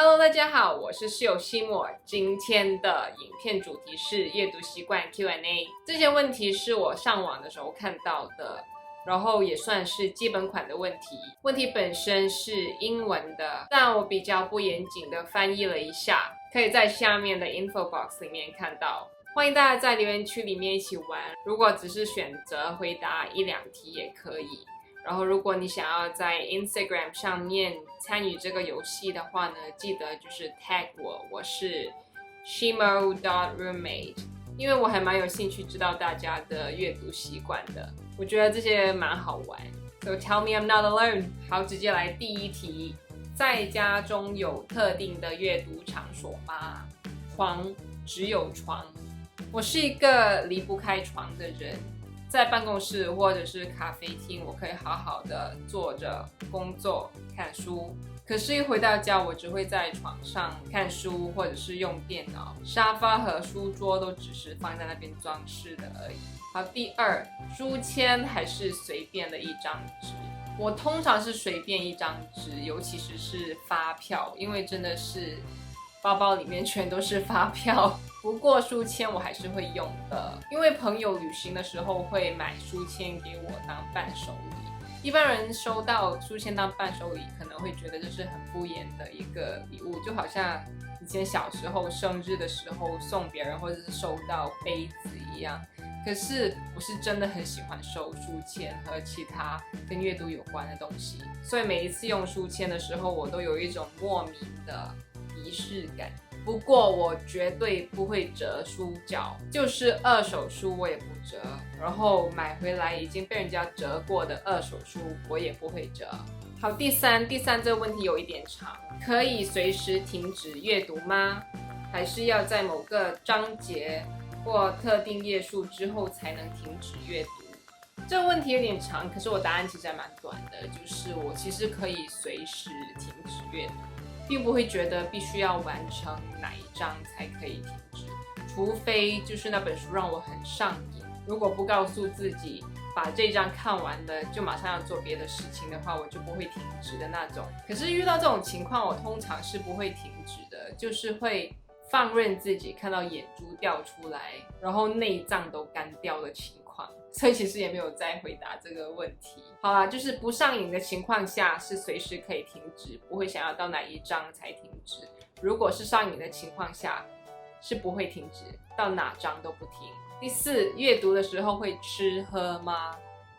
Hello， 大家好，我是室友西莫。今天的影片主题是阅读习惯 Q&A。这些问题是我上网的时候看到的，然后也算是基本款的问题。问题本身是英文的，但我比较不严谨的翻译了一下，可以在下面的 info box 里面看到。欢迎大家在留言区里面一起玩，如果只是选择回答一两题也可以。然后，如果你想要在 Instagram 上面参与这个游戏的话呢，记得就是 tag 我，我是 shimo.roommate， 因为我还蛮有兴趣知道大家的阅读习惯的，我觉得这些蛮好玩。So tell me I'm not alone。好，直接来第一题，在家中有特定的阅读场所吗？床，只有床。我是一个离不开床的人。在办公室或者是咖啡厅，我可以好好的坐着工作看书，可是一回到家我只会在床上看书或者是用电脑，沙发和书桌都只是放在那边装饰的而已。好，第二，书签还是随便的一张纸？我通常是随便一张纸，尤其是发票，因为真的是包包里面全都是发票。不过书签我还是会用的，因为朋友旅行的时候会买书签给我当伴手礼。一般人收到书签当伴手礼可能会觉得这是很敷衍的一个礼物，就好像以前小时候生日的时候送别人或者是收到杯子一样。可是我是真的很喜欢收书签和其他跟阅读有关的东西，所以每一次用书签的时候，我都有一种莫名的仪式感。不过我绝对不会折书角，就是二手书我也不折，然后买回来已经被人家折过的二手书我也不会折。好，第三这个问题有一点长，可以随时停止阅读吗？还是要在某个章节或特定页数之后才能停止阅读？这个问题有点长，可是我答案其实还蛮短的，就是我其实可以随时停止阅读，并不会觉得必须要完成哪一章才可以停止，除非就是那本书让我很上瘾，如果不告诉自己把这章看完了就马上要做别的事情的话，我就不会停止的那种。可是遇到这种情况，我通常是不会停止的，就是会放任自己看到眼珠掉出来，然后内脏都干掉的情况，所以其实也没有再回答这个问题。好啦，就是不上瘾的情况下是随时可以停止，不会想要到哪一章才停止。如果是上瘾的情况下是不会停止，到哪章都不停。第四，阅读的时候会吃喝吗？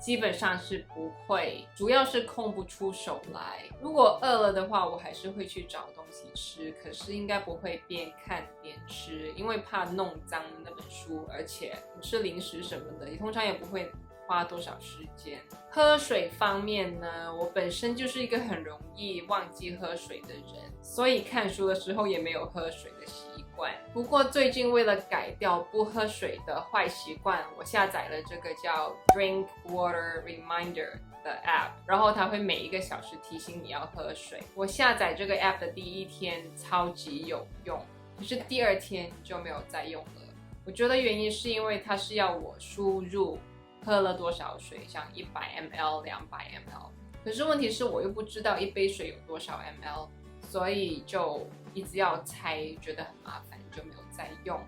基本上是不会，主要是空不出手来。如果饿了的话，我还是会去找东西吃，可是应该不会边看边吃，因为怕弄脏那本书，而且吃零食什么的，也通常也不会花多少时间。喝水方面呢，我本身就是一个很容易忘记喝水的人，所以看书的时候也没有喝水的习惯。不过最近为了改掉不喝水的坏习惯，我下载了这个叫 Drink Water Reminder 的 app， 然后它会每一个小时提醒你要喝水。我下载这个 app 的第一天超级有用，可是第二天就没有再用了。我觉得原因是因为它是要我输入喝了多少水，像100 ml、200 ml， 可是问题是我又不知道一杯水有多少 ml， 所以就一直要猜，觉得很麻烦，就没有再用。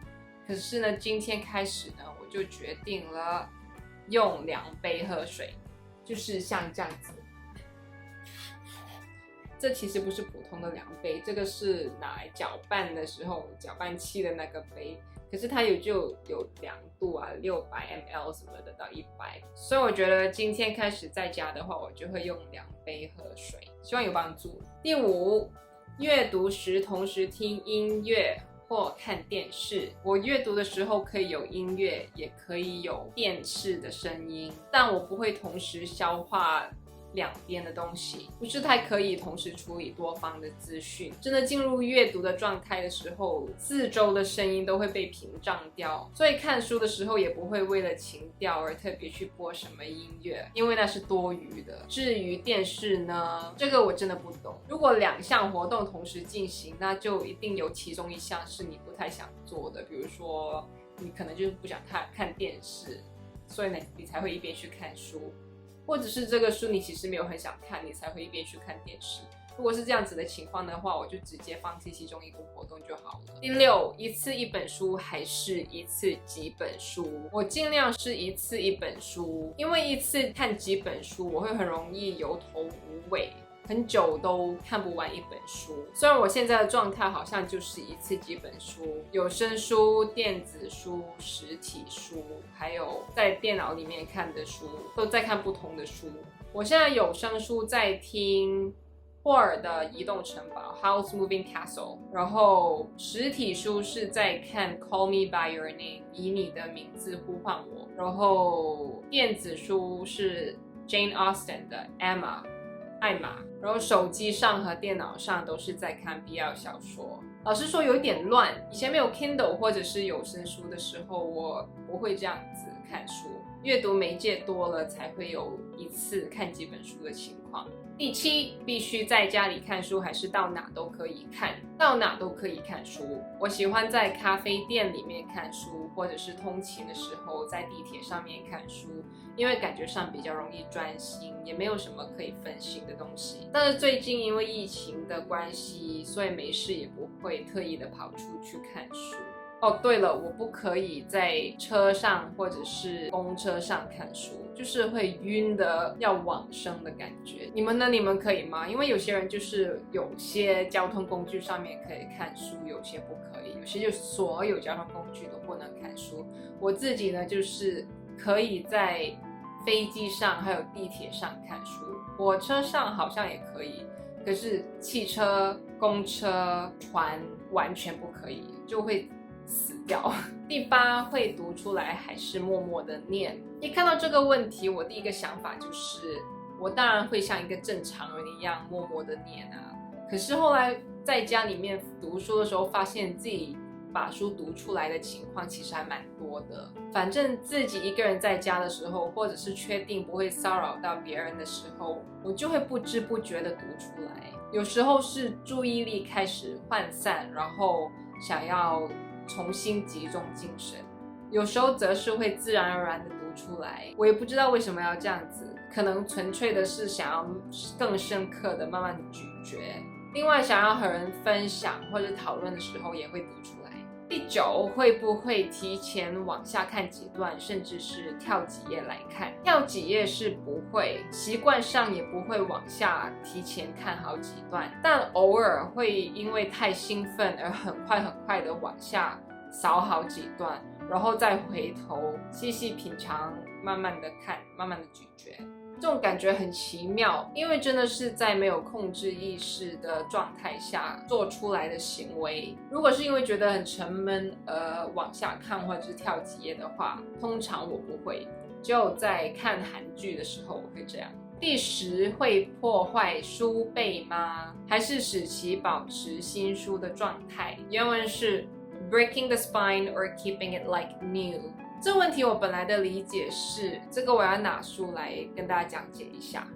可是呢，今天开始呢，我就决定了用2杯喝水，就是像这样子。这其实不是普通的2杯，这个是拿来搅拌的时候搅拌器的那个杯，可是它就有量度啊，600 ml 什么的到100，所以我觉得今天开始在家的话，我就会用2杯喝水，希望有帮助。第五，阅读时同时听音乐或看电视。我阅读的时候可以有音乐，也可以有电视的声音，但我不会同时消化两边的东西，不是太可以同时处理多方的资讯。真的进入阅读的状态的时候，四周的声音都会被屏障掉，所以看书的时候也不会为了情调而特别去播什么音乐，因为那是多余的。至于电视呢，这个我真的不懂。如果2项活动同时进行，那就一定有其中一项是你不太想做的，比如说你可能就是不想看电视，所以呢你才会一边去看书。或者是这个书你其实没有很想看，你才会一边去看电视。如果是这样子的情况的话，我就直接放弃其中一个活动就好了。第6，一次一本书还是一次几本书？我尽量是一次一本书，因为一次看几本书，我会很容易有头无尾。很久都看不完一本书，虽然我现在的状态好像就是一次几本书，有声书、电子书、实体书，还有在电脑里面看的书，都在看不同的书。我现在有声书在听霍尔的《移动城堡》（House Moving Castle），然后实体书是在看《Call Me by Your Name》以你的名字呼唤我，然后电子书是 Jane Austen 的《Emma》。艾玛，然后手机上和电脑上都是在看 BL 小说。老实说有一点乱，以前没有 Kindle 或者是有声书的时候，我不会这样子看书。阅读媒介多了，才会有一次看几本书的情况。第7，必须在家里看书，还是到哪都可以看？到哪都可以看书。我喜欢在咖啡店里面看书，或者是通勤的时候在地铁上面看书，因为感觉上比较容易专心，也没有什么可以分心的东西。但是最近因为疫情的关系，所以没事也不会特意的跑出去看书。哦，对了，我不可以在车上或者是公车上看书，就是会晕的要往生的感觉。你们呢？你们可以吗？因为有些人就是有些交通工具上面可以看书，有些不可以，有些就所有交通工具都不能看书。我自己呢，就是可以在飞机上还有地铁上看书，火车上好像也可以，可是汽车、公车、船完全不可以，就会死掉。第8，会读出来还是默默的念？一看到这个问题，我第一个想法就是，我当然会像一个正常人一样默默的念啊。可是后来在家里面读书的时候，发现自己把书读出来的情况其实还蛮多的。反正自己一个人在家的时候，或者是确定不会骚扰到别人的时候，我就会不知不觉的读出来。有时候是注意力开始涣散，然后想要重新集中精神，有时候则是会自然而然的读出来。我也不知道为什么要这样子，可能纯粹的是想要更深刻的慢慢咀嚼。另外，想要和人分享或者讨论的时候也会读出来。第9，会不会提前往下看几段，甚至是跳几页来看？跳几页是不会，习惯上也不会往下提前看好几段，但偶尔会因为太兴奋而很快的往下扫好几段，然后再回头细细品尝，慢慢的看，慢慢的咀嚼。这种感觉很奇妙，因为真的是在没有控制意识的状态下做出来的行为。如果是因为觉得很沉闷而往下看或者是跳几页的话，通常我不会，只有在看韩剧的时候我会这样。第10，会破坏书背吗？还是使其保持新书的状态？原文是 breaking the spine or keeping it like new。这个问题我本来的理解是，这个我要拿书来跟大家讲解一下，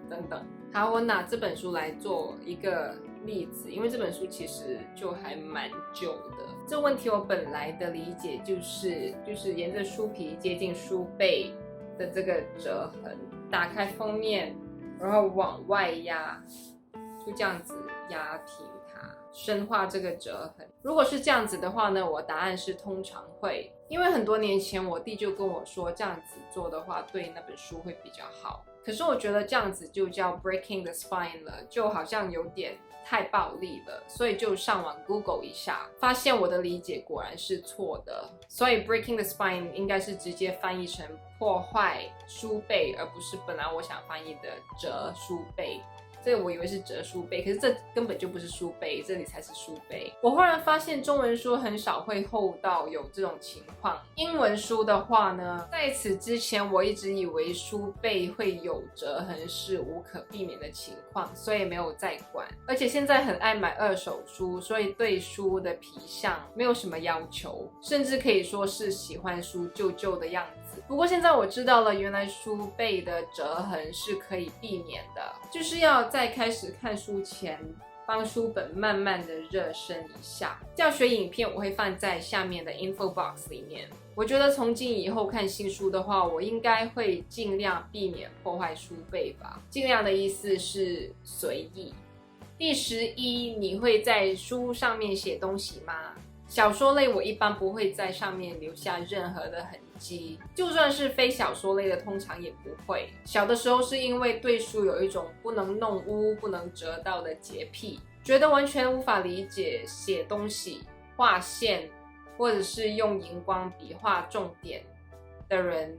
等等。好，我拿这本书来做一个例子，因为这本书其实就还蛮旧的。这个问题我本来的理解就是沿着书皮接近书背的这个折痕，打开封面，然后往外压，就这样子压平它，深化这个折痕。如果是这样子的话呢，我答案是通常会，因为很多年前我弟就跟我说，这样子做的话对那本书会比较好。可是我觉得这样子就叫 breaking the spine 了，就好像有点太暴力了，所以就上网 Google 一下，发现我的理解果然是错的。所以 breaking the spine 应该是直接翻译成破坏书背，而不是本来我想翻译的折书背。这个我以为是折书背，可是这根本就不是书背，这里才是书背。我忽然发现中文书很少会厚到有这种情况。英文书的话呢，在此之前我一直以为书背会有折痕是无可避免的情况，所以没有再管。而且现在很爱买二手书，所以对书的皮相没有什么要求，甚至可以说是喜欢书旧旧的样子。不过现在我知道了，原来书背的折痕是可以避免的，就是要在开始看书前帮书本慢慢的热身一下。教学影片我会放在下面的 info box 里面。我觉得从今以后看新书的话，我应该会尽量避免破坏书背吧。尽量的意思是随意。第11，你会在书上面写东西吗？小说类我一般不会在上面留下任何的痕迹，就算是非小说类的，通常也不会。小的时候是因为对书有一种不能弄污、不能折到的洁癖，觉得完全无法理解写东西、画线，或者是用荧光笔画重点的人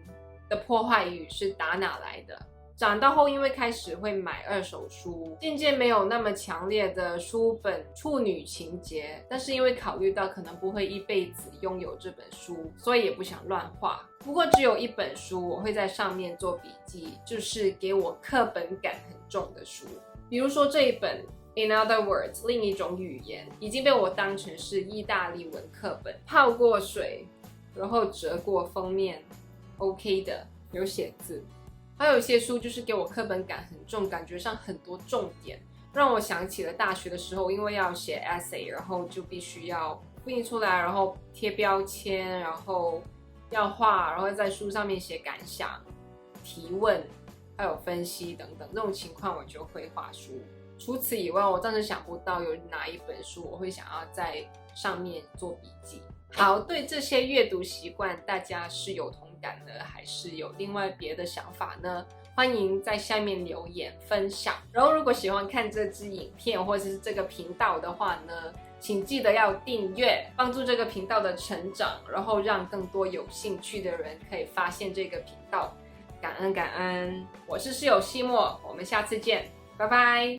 的破坏欲是打哪来的。长大后因为开始会买二手书，渐渐没有那么强烈的书本处女情节，但是因为考虑到可能不会一辈子拥有这本书，所以也不想乱画。不过只有一本书我会在上面做笔记，就是给我课本感很重的书，比如说这一本In other words， 另一种语言已经被我当成是意大利文课本，泡过水，然后折过封面 ，OK 的，有写字。还有一些书就是给我课本感很重，感觉上很多重点，让我想起了大学的时候，因为要写 essay， 然后就必须要复印出来，然后贴标签，然后要画，然后在书上面写感想、提问，还有分析等等。这种情况我就会画书。除此以外，我暂时想不到有哪一本书我会想要在上面做笔记。好，对这些阅读习惯，大家是有同感的，还是有另外别的想法呢？欢迎在下面留言分享。然后，如果喜欢看这支影片或者是这个频道的话呢，请记得要订阅，帮助这个频道的成长，然后让更多有兴趣的人可以发现这个频道。感恩感恩，我是室友西莫，我们下次见，拜拜。